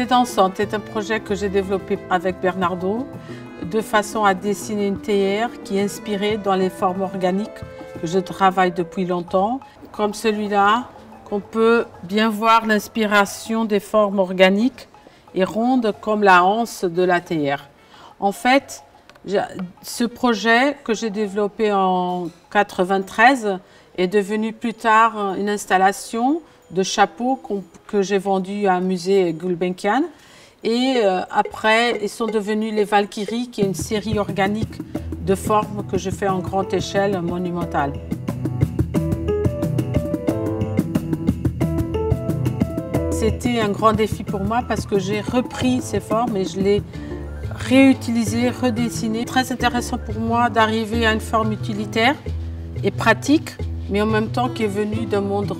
projet Dansante est un projet que j'ai développé avec Bernardo de façon à dessiner une théière qui est inspirée dans les formes organiques que je travaille depuis longtemps, comme celui-là, qu'on peut bien voir l'inspiration des formes organiques et rondes comme la anse de la théière. En fait, ce projet que j'ai développé en 1993 est devenu plus tard une installation de chapeaux que j'ai vendu à un musée Gulbenkian. Et après, ils sont devenus les Valkyries, qui est une série organique de formes que je fais en grande échelle monumentale. C'était un grand défi pour moi parce que j'ai repris ces formes et je les réutilisées, redessinées. Très intéressant pour moi d'arriver à une forme utilitaire et pratique, mais en même temps qui est venue d'un monde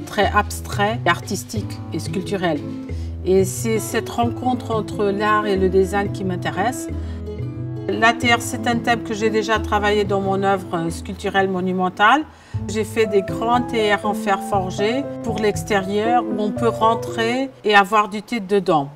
très abstrait, artistique et sculpturel. Et c'est cette rencontre entre l'art et le design qui m'intéresse. La terre, c'est un thème que j'ai déjà travaillé dans mon œuvre sculpturelle monumentale. J'ai fait des grandes théières en fer forgé pour l'extérieur où on peut rentrer et avoir du thé dedans.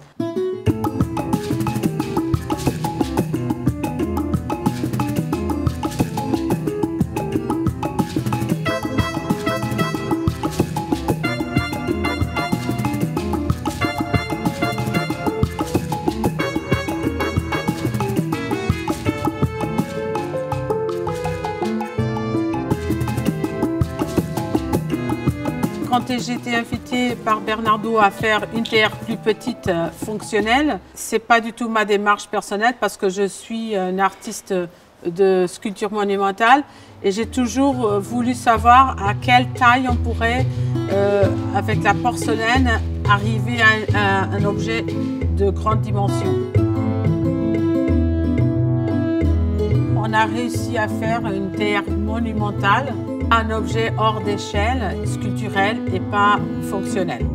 Quand j'ai été invitée par Bernardo à faire une théière plus petite, fonctionnelle, ce n'est pas du tout ma démarche personnelle parce que je suis une artiste de sculpture monumentale et j'ai toujours voulu savoir à quelle taille on pourrait, avec la porcelaine, arriver à un objet de grande dimension. On a réussi à faire une théière monumentale, un objet hors d'échelle, sculpturel et pas fonctionnel.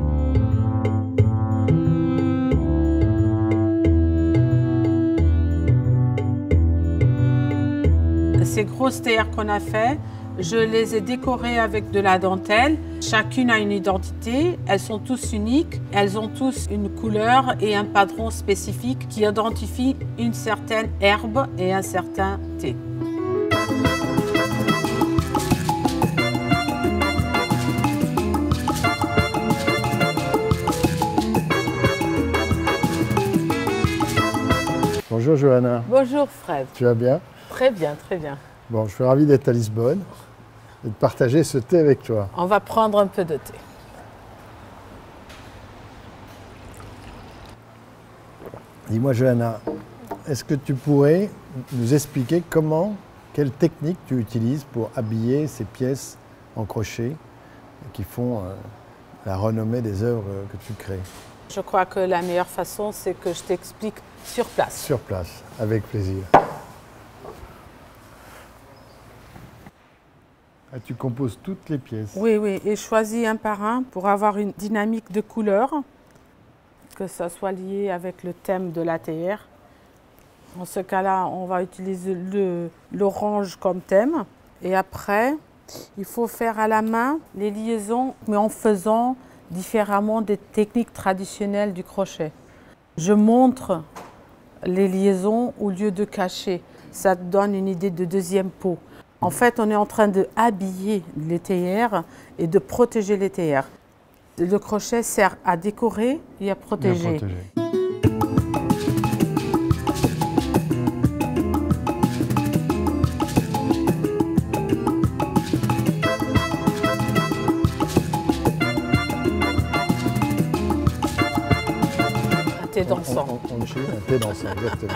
Ces grosses théières qu'on a fait, je les ai décorées avec de la dentelle. Chacune a une identité, elles sont tous uniques, elles ont tous une couleur et un padron spécifique qui identifie une certaine herbe et un certain thé. Bonjour Johanna. Bonjour Fred. Tu vas bien? Très bien, très bien. Bon, je suis ravi d'être à Lisbonne et de partager ce thé avec toi. On va prendre un peu de thé. Dis-moi Johanna, est-ce que tu pourrais nous expliquer quelle technique tu utilises pour habiller ces pièces en crochet qui font la renommée des œuvres que tu crées? Je crois que la meilleure façon, c'est que je t'explique sur place. Sur place, avec plaisir. Ah, tu composes toutes les pièces? Oui, oui, et je choisis un par un pour avoir une dynamique de couleurs, que ça soit lié avec le thème de la théière. Dans ce cas-là, on va utiliser l'orange comme thème. Et après, il faut faire à la main les liaisons, mais en faisant différemment des techniques traditionnelles du crochet. Je montre les liaisons au lieu de cacher. Ça te donne une idée de deuxième peau. En fait, on est en train de habiller les théières et de protéger les théières. Le crochet sert à décorer et à protéger. Un thé dansant. Un thé dansant, exactement.